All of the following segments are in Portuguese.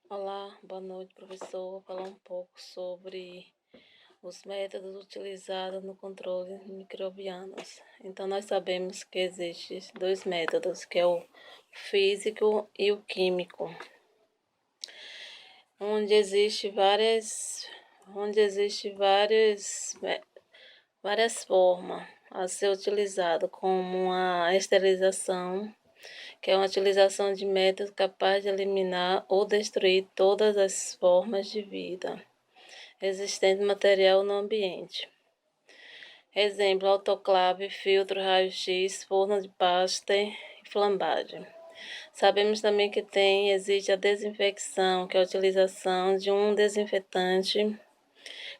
Olá, boa noite, professor. Vou falar um pouco sobre os métodos utilizados no controle microbianos. Então, nós sabemos que existem dois métodos, que é o físico e o químico, onde existe várias formas a ser utilizado, como a esterilização, que é uma utilização de métodos capazes de eliminar ou destruir todas as formas de vida existente material no ambiente. Exemplo: autoclave, filtro, raio-x, forno de Pasteur e flambagem. Sabemos também que existe a desinfecção, que é a utilização de um desinfetante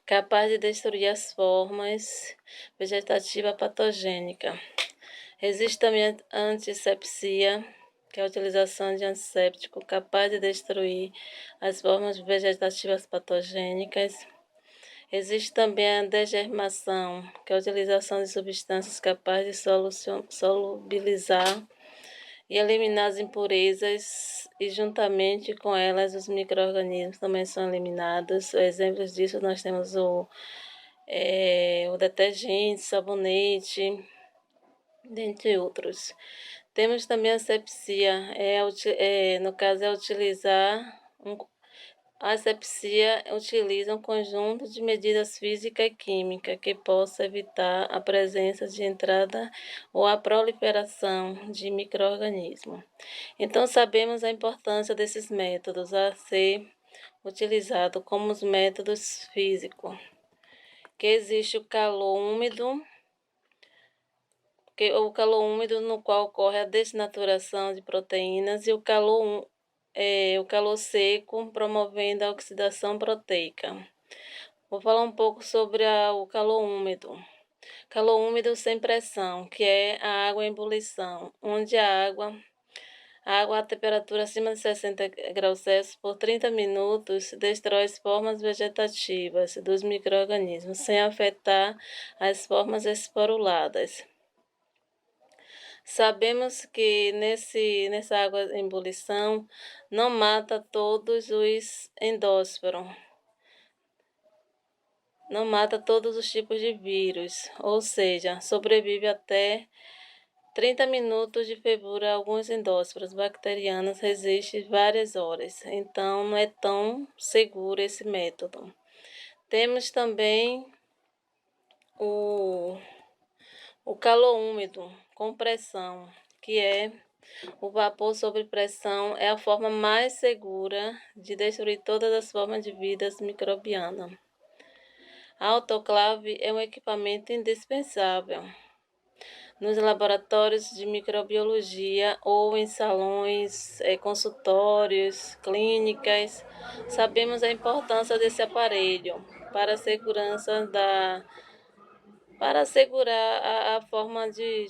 capaz de destruir as formas vegetativas patogênicas. Existe também a antisepsia, que é a utilização de antisséptico capaz de destruir as formas vegetativas patogênicas. Existe também a degermação, que é a utilização de substâncias capazes de solubilizar e eliminar as impurezas, e juntamente com elas os micro-organismos também são eliminados. Exemplos disso nós temos o detergente, sabonete, dentre outros. Temos também a asepsia, no caso é utilizar a asepsia utiliza um conjunto de medidas física e química que possa evitar a presença de entrada ou a proliferação de micro-organismos. Então, sabemos a importância desses métodos a ser utilizado como os métodos físicos, que existe o calor úmido, no qual ocorre a desnaturação de proteínas, e o calor seco, promovendo a oxidação proteica. Vou falar um pouco sobre o calor úmido. Calor úmido sem pressão, que é a água em ebulição, onde a água a temperatura acima de 60 graus Celsius por 30 minutos destrói as formas vegetativas dos micro-organismos, sem afetar as formas esporuladas. Sabemos que nessa água em ebulição não mata todos os endósporos, não mata todos os tipos de vírus, ou seja, sobrevive até 30 minutos de fervura. Alguns endósporos bacterianos resistem várias horas, então não é tão seguro esse método. Temos também o calor úmido com pressão, que é o vapor sob pressão, é a forma mais segura de destruir todas as formas de vida microbiana. A autoclave é um equipamento indispensável nos laboratórios de microbiologia ou em salões, consultórios, clínicas. Sabemos a importância desse aparelho para a segurança para assegurar a forma de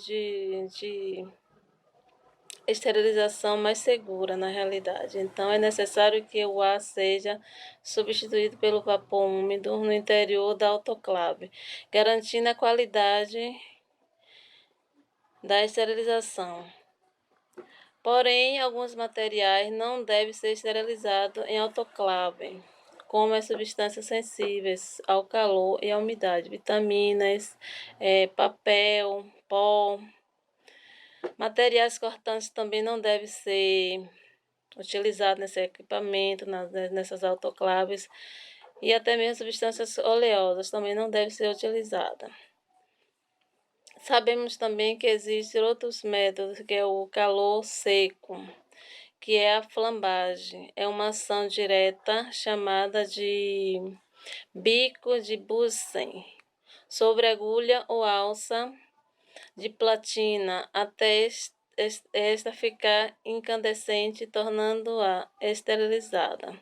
esterilização mais segura na realidade. Então, é necessário que o ar seja substituído pelo vapor úmido no interior da autoclave, garantindo a qualidade da esterilização. Porém, alguns materiais não devem ser esterilizados em autoclave, como as substâncias sensíveis ao calor e à umidade, vitaminas, papel, pó. Materiais cortantes também não devem ser utilizados nesse equipamento, nessas autoclaves, e até mesmo substâncias oleosas também não devem ser utilizadas. Sabemos também que existem outros métodos, que é o calor seco, que é a flambagem. É uma ação direta chamada de bico de Bunsen sobre agulha ou alça de platina até esta ficar incandescente, tornando-a esterilizada.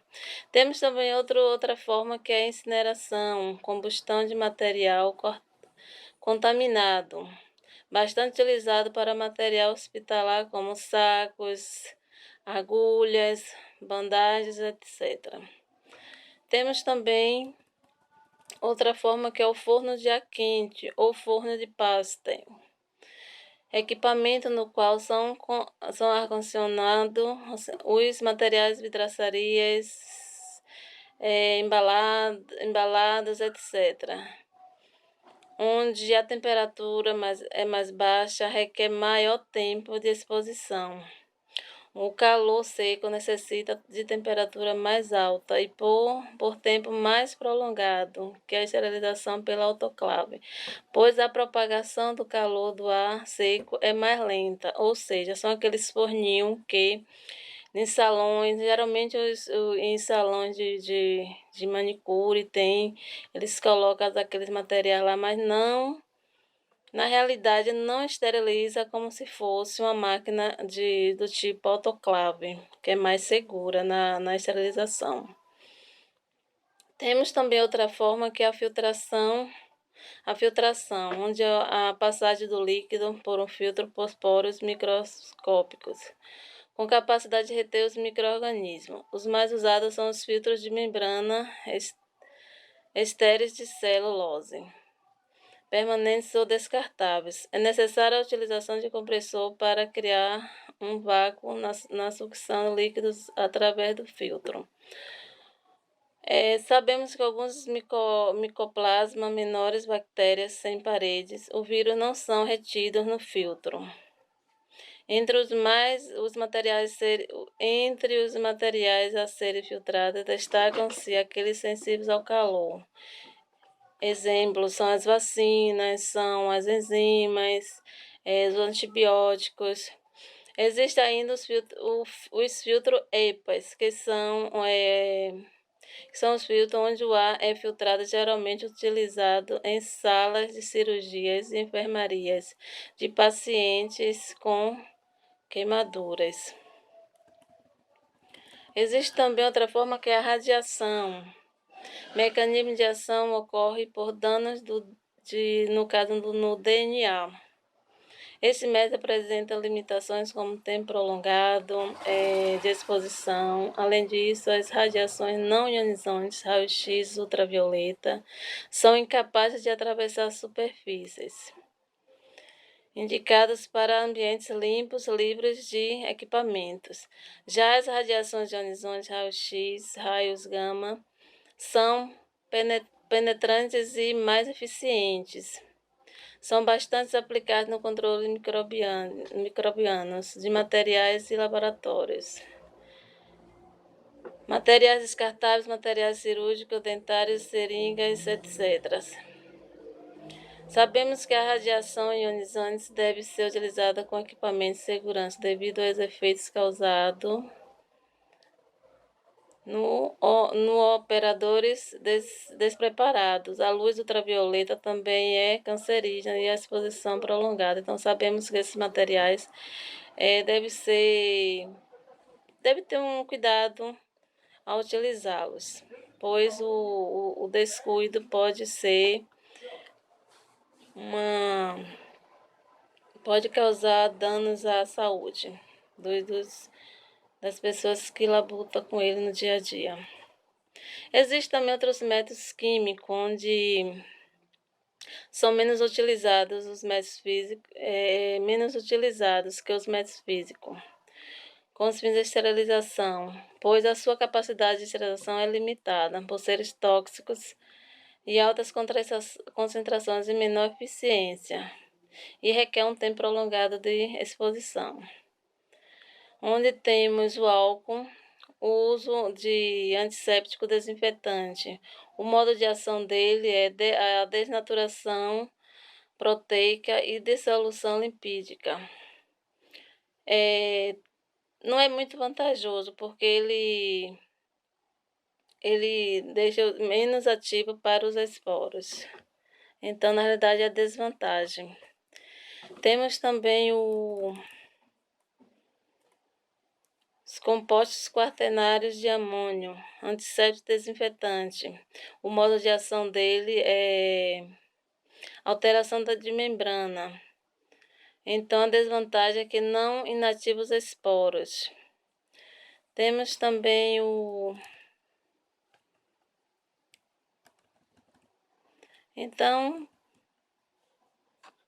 Temos também outra forma, que é a incineração, combustão de material contaminado, bastante utilizado para material hospitalar, como sacos, agulhas, bandagens, etc. Temos também outra forma, que é o forno de ar quente ou forno de Pasteur. equipamento no qual são ar-condicionado, os materiais vidraçarias, embalados, etc. Onde a temperatura é mais baixa, requer maior tempo de exposição. O calor seco necessita de temperatura mais alta e por tempo mais prolongado que a esterilização pela autoclave, pois a propagação do calor do ar seco é mais lenta, ou seja, são aqueles forninhos que em salões, geralmente em salões de manicure eles colocam aqueles materiais lá, mas não, na realidade não esteriliza como se fosse uma máquina do tipo autoclave, que é mais segura na esterilização. Temos também outra forma que é a filtração, onde a passagem do líquido por um filtro por poros microscópicos, com capacidade de reter os micro-organismos. Os mais usados são os filtros de membrana estéreis de celulose, permanentes ou descartáveis. É necessária a utilização de compressor para criar um vácuo na sucção de líquidos através do filtro. Sabemos que alguns micoplasma menores, bactérias sem paredes, o vírus não são retidos no filtro. Entre os materiais a serem filtrados, destacam-se aqueles sensíveis ao calor. Exemplos são as vacinas, são as enzimas, os antibióticos. Existem ainda os filtros EPAs, que são os filtros onde o ar é filtrado, geralmente utilizado em salas de cirurgias e enfermarias de pacientes com queimaduras. Existe também outra forma que é a radiação. Mecanismo de ação ocorre por danos no DNA. Esse método apresenta limitações como tempo prolongado de exposição. Além disso, as radiações não ionizantes, raio-x ultravioleta, são incapazes de atravessar superfícies indicadas para ambientes limpos, livres de equipamentos. Já as radiações ionizantes, raio-x, raios gama, são penetrantes e mais eficientes. São bastante aplicados no controle microbianos de materiais e laboratórios. Materiais descartáveis, materiais cirúrgicos, dentários, seringas, etc. Sabemos que a radiação ionizante deve ser utilizada com equipamento de segurança devido aos efeitos causados no operadores despreparados. A luz ultravioleta também é cancerígena e a exposição prolongada. Então, sabemos que esses materiais deve ter um cuidado ao utilizá-los, pois o descuido pode causar danos à saúde das pessoas que labutam com ele no dia a dia. Existem também outros métodos químicos onde são menos utilizados os métodos físicos, que os métodos físicos, com os fins de esterilização, pois a sua capacidade de esterilização é limitada por seres tóxicos e altas concentrações e menor eficiência, e requer um tempo prolongado de exposição. Onde temos o álcool, o uso de antisséptico desinfetante. O modo de ação dele é a desnaturação proteica e dissolução lipídica. Não é muito vantajoso, porque ele deixa menos ativo para os esporos. Então, na realidade, é desvantagem. Temos também os compostos quaternários de amônio, antisséptico desinfetante. O modo de ação dele é alteração de membrana. Então, a desvantagem é que não inativa os esporos. Temos também Então,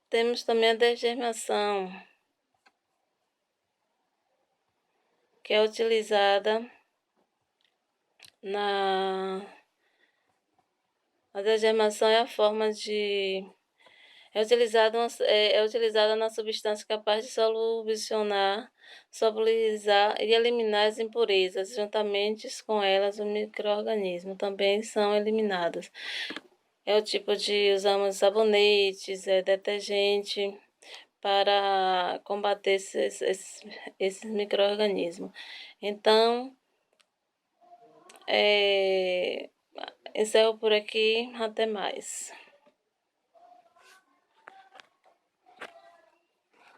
Temos também a desgerminação, que é utilizada a desgerminação é a forma de é utilizada na substância capaz de solubilizar e eliminar as impurezas. Juntamente com elas, os micro-organismos também são eliminados. É o tipo de usamos sabonetes, detergente para combater esses micro-organismos. Então, encerro por aqui. Até mais.